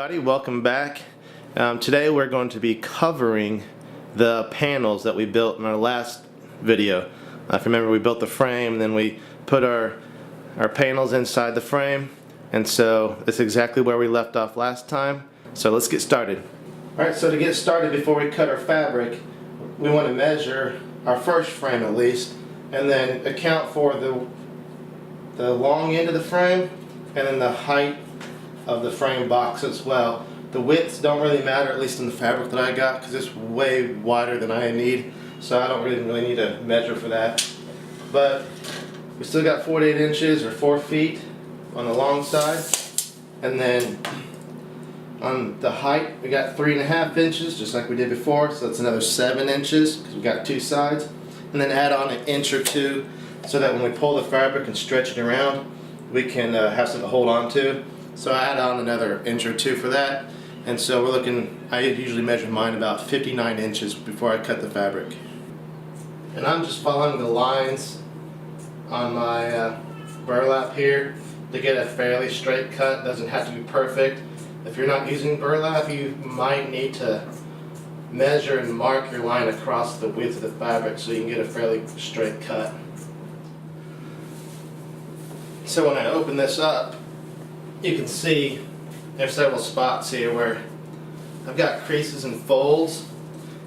everybody, welcome back. Today we're going to be covering the panels that we built in our last video. If you remember, we built the frame, then we put our panels inside the frame, and so it's exactly where we left off last time. So let's get started. Alright, so to get started, before we cut our fabric, we want to measure our first frame at least, and then account for the long end of the frame and then the height of the frame box as well. The widths don't really matter, at least in the fabric that I got, because it's way wider than I need, so I don't really need to measure for that. But we still got 48 inches or 4 feet on the long side, and then on the height we got 3.5 inches, just like we did before, so that's another 7 inches because we got 2 sides, and then add on 1 inch or 2 so that when we pull the fabric and stretch it around, we can have something to hold on to. So I add on another 1 inch or 2 for that, and so we're looking, I usually measure mine about 59 inches before I cut the fabric. And I'm just following the lines on my burlap here to get a fairly straight cut. Doesn't have to be perfect. If you're not using burlap, you might need to measure and mark your line across the width of the fabric so you can get a fairly straight cut. So when I open this up, you can see there's several spots here where I've got creases and folds,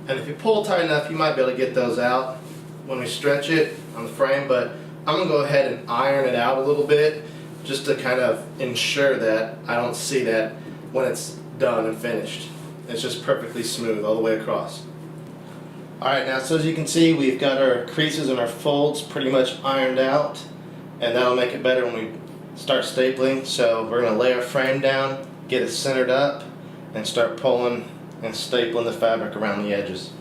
and if you pull tight enough you might be able to get those out when we stretch it on the frame, but I'm going to go ahead and iron it out a little bit just to kind of ensure that I don't see that when it's done and finished. It's just perfectly smooth all the way across. Alright, now so as you can see, we've got our creases and our folds pretty much ironed out, and that'll make it better when we start stapling. So we're going to lay our frame down, get it centered up, and start pulling and stapling the fabric around the edges.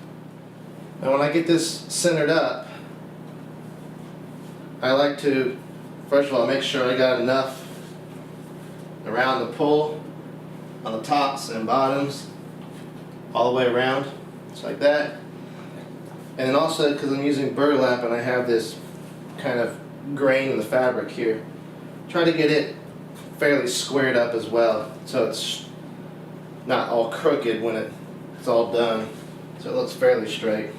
Now when I get this centered up, I like to first of all make sure I got enough around the pull on the tops and bottoms all the way around, just like that. And then also, because I'm using burlap and I have this kind of grain in the fabric here, try to get it fairly squared up as well, so it's not all crooked when it's all done, so it looks fairly straight.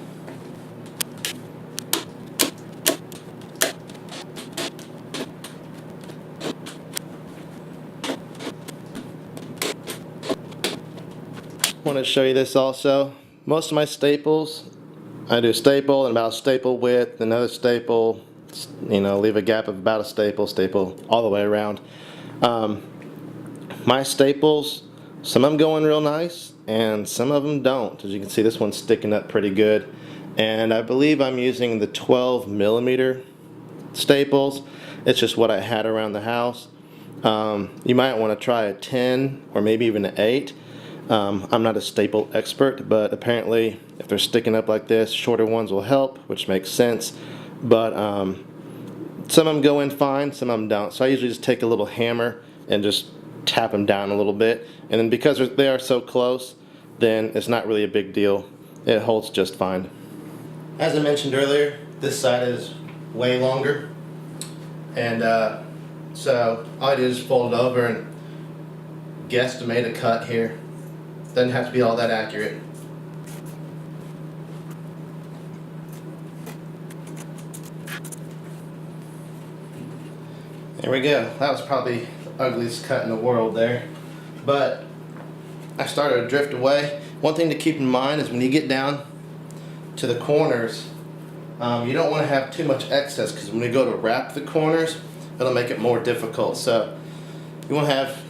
I want to show you this also. Most of my staples, I do staple and about staple width, another staple, leave a gap of about a staple all the way around. My staples, some of them go in real nice and some of them don't. As you can see, this one's sticking up pretty good, and I believe I'm using the 12mm staples. It's just what I had around the house. You might want to try a 10 or maybe even an 8. I'm not a staple expert, but apparently if they're sticking up like this, shorter ones will help, which makes sense. But some of them go in fine, some of them don't. So I usually just take a little hammer and just tap them down a little bit. And then because they are so close, then it's not really a big deal. It holds just fine. As I mentioned earlier, this side is way longer. And so all I do is fold it over and guesstimate a cut here. Doesn't have to be all that accurate. There we go. That was probably the ugliest cut in the world there. But I started to drift away. One thing to keep in mind is when you get down to the corners, you don't want to have too much excess, because when you go to wrap the corners, it'll make it more difficult. So you want to have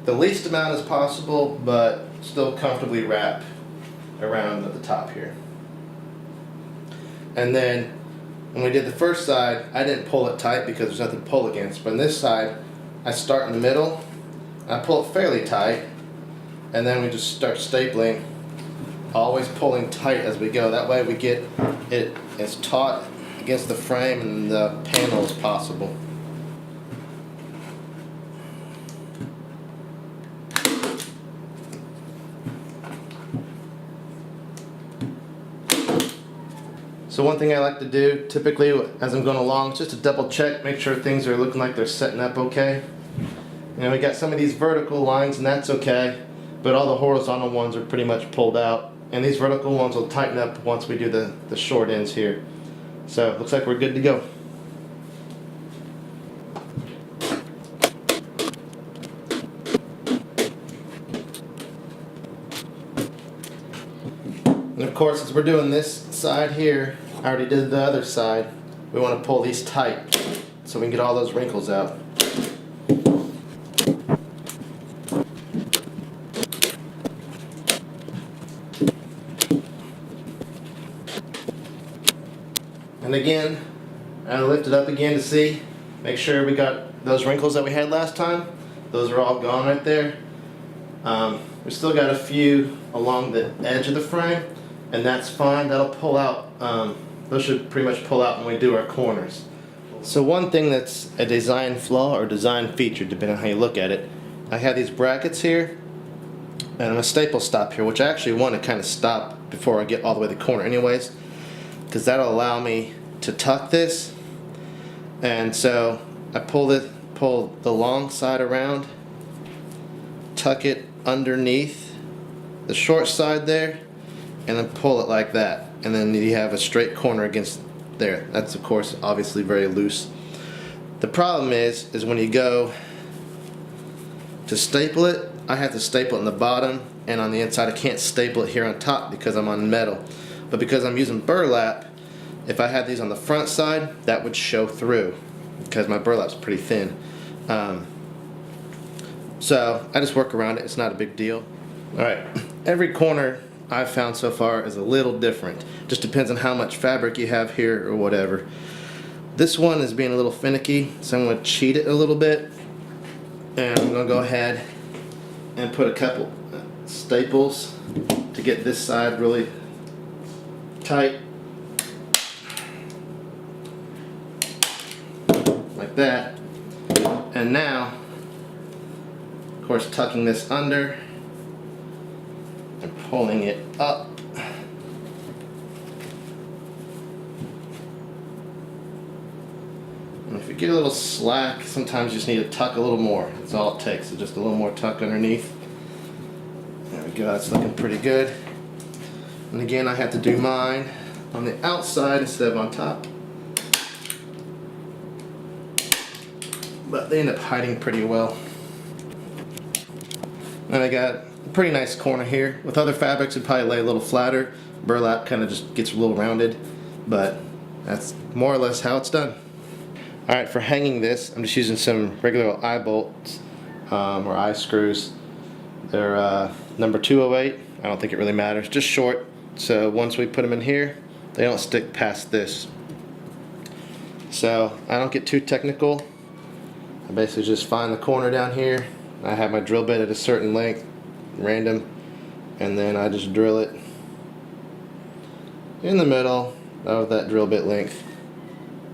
the least amount as possible, but still comfortably wrap around at the top here. And then when we did the first side, I didn't pull it tight because there's nothing to pull against. But on this side, I start in the middle, I pull it fairly tight, and then we just start stapling, always pulling tight as we go. That way we get it as taut against the frame and the panel as possible. So one thing I like to do typically as I'm going along is just to double check, make sure things are looking like they're setting up okay. And we got some of these vertical lines, and that's okay, but all the horizontal ones are pretty much pulled out, and these vertical ones will tighten up once we do the short ends here. So looks like we're good to go. And of course, as we're doing this side here, I already did the other side, we want to pull these tight so we can get all those wrinkles out. And again, I lift it up again to see, make sure we got those wrinkles that we had last time. Those are all gone right there. We still got a few along the edge of the frame, and that's fine. That'll pull out. Those should pretty much pull out when we do our corners. So one thing that's a design flaw or design feature, depending on how you look at it, I have these brackets here, and a staple stop here, which I actually want to kind of stop before I get all the way to the corner anyways, because that'll allow me to tuck this. And so I pull the long side around, tuck it underneath the short side there, and then pull it like that, and then you have a straight corner against there. That's of course obviously very loose. The problem is when you go to staple it, I have to staple it on the bottom and on the inside. I can't staple it here on top because I'm on metal, but because I'm using burlap, if I had these on the front side, that would show through because my burlap's pretty thin. So I just work around it. It's not a big deal. Alright, every corner I've found so far is a little different. Just depends on how much fabric you have here or whatever. This one is being a little finicky, so I'm going to cheat it a little bit. And I'm going to go ahead and put a couple staples to get this side really tight. Like that. And now, of course, tucking this under and pulling it up. And if you get a little slack, sometimes you just need to tuck a little more. That's all it takes, is just a little more tuck underneath. There we go, that's looking pretty good. And again, I have to do mine on the outside instead of on top. But they end up hiding pretty well. And I got a pretty nice corner here. With other fabrics, it'd probably lay a little flatter. Burlap kind of just gets a little rounded, but that's more or less how it's done. Alright, for hanging this, I'm just using some regular eye bolts or eye screws. They're number 208. I don't think it really matters, just short. So once we put them in here, they don't stick past this. So I don't get too technical. I basically just find the corner down here. I have my drill bit at a certain length, random, and then I just drill it in the middle of that drill bit length,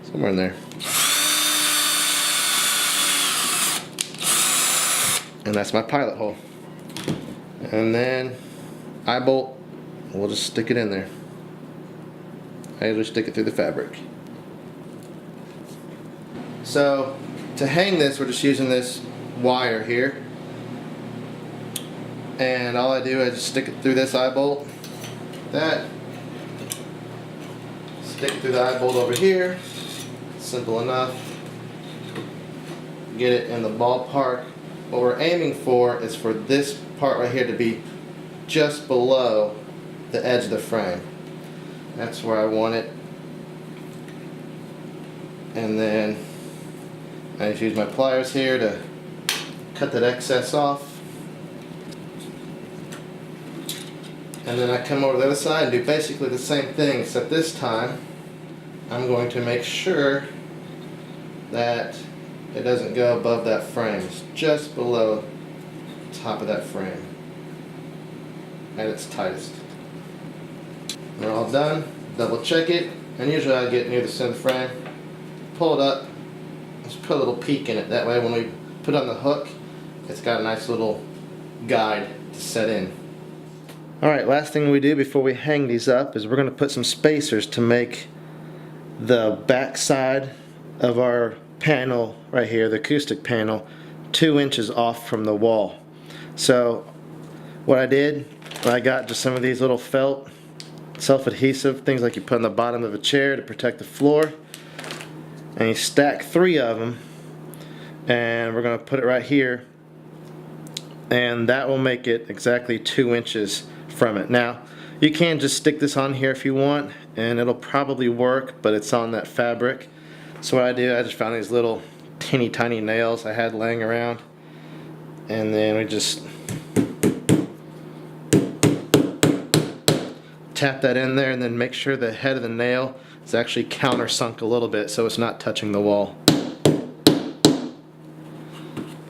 somewhere in there. And that's my pilot hole. And then eye bolt, we'll just stick it in there. I usually stick it through the fabric. So to hang this, we're just using this wire here, and all I do is just stick it through this eye bolt, that, stick it through the eye bolt over here, simple enough, get it in the ballpark. What we're aiming for is for this part right here to be just below the edge of the frame. That's where I want it. And then I just use my pliers here to cut that excess off. And then I come over to the other side and do basically the same thing, except this time I'm going to make sure that it doesn't go above that frame. It's just below the top of that frame at its tightest. We're all done. Double check it, and usually I get near the center frame, pull it up, just put a little peak in it. That way when we put on the hook, it's got a nice little guide to set in. Alright, last thing we do before we hang these up is we're going to put some spacers to make the back side of our panel right here, the acoustic panel, 2 inches off from the wall. So what I did, I got just some of these little felt self-adhesive things like you put on the bottom of a chair to protect the floor, and you stack 3 of them, and we're going to put it right here, and that will make it exactly 2 inches from it. Now you can just stick this on here if you want, and it'll probably work, but it's on that fabric. So what I did, I just found these little teeny tiny nails I had laying around, and then we just tap that in there, and then make sure the head of the nail is actually countersunk a little bit so it's not touching the wall.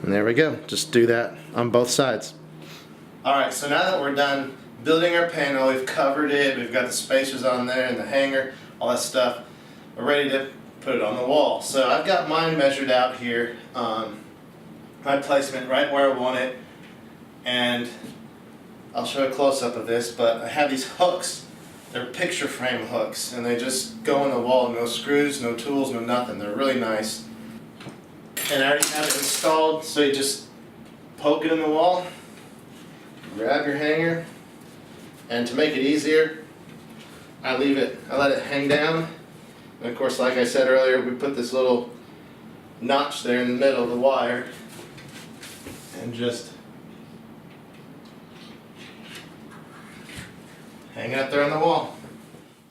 And there we go. Just do that on both sides. Alright, so now that we're done building our panel, we've covered it, we've got the spacers on there and the hanger, all that stuff, we're ready to put it on the wall. So I've got mine measured out here, my placement right where I want it, and I'll show a close-up of this, but I have these hooks. They're picture frame hooks, and they just go on the wall. No screws, no tools, no nothing. They're really nice. And I already have it installed, so you just poke it in the wall, grab your hanger, and to make it easier, I let it hang down. And of course, like I said earlier, we put this little notch there in the middle of the wire, and just hang it up there on the wall.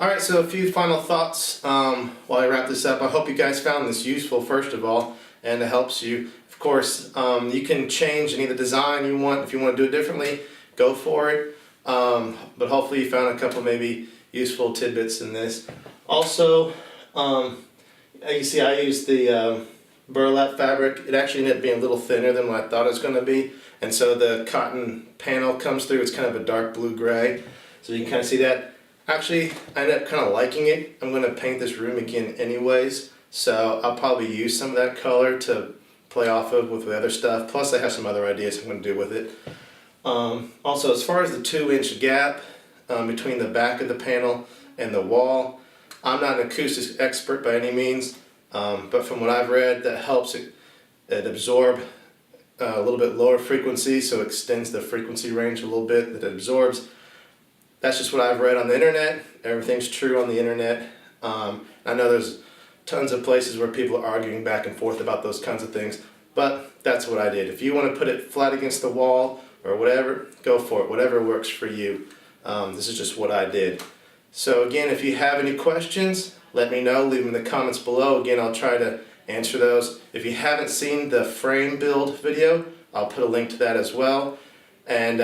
Alright, so a few final thoughts while I wrap this up. I hope you guys found this useful, first of all, and it helps you. Of course, you can change any of the design you want. If you want to do it differently, go for it. But hopefully you found a couple maybe useful tidbits in this. Also, you see I used the burlap fabric. It actually ended up being a little thinner than what I thought it was going to be. And so the cotton panel comes through. It's kind of a dark blue-gray. So you can kind of see that. Actually, I ended up kind of liking it. I'm going to paint this room again anyways, so I'll probably use some of that color to play off of with the other stuff. Plus I have some other ideas I'm going to do with it. Also, as far as the 2-inch gap between the back of the panel and the wall, I'm not an acoustics expert by any means, but from what I've read, that helps it absorb a little bit lower frequency, so it extends the frequency range a little bit that it absorbs. That's just what I've read on the internet. Everything's true on the internet. I know there's tons of places where people are arguing back and forth about those kinds of things, but that's what I did. If you want to put it flat against the wall or whatever, go for it. Whatever works for you. This is just what I did. So again, if you have any questions, let me know. Leave them in the comments below. Again, I'll try to answer those. If you haven't seen the frame build video, I'll put a link to that as well. And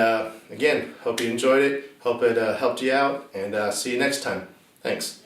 again, hope you enjoyed it. Hope it helped you out, and see you next time. Thanks.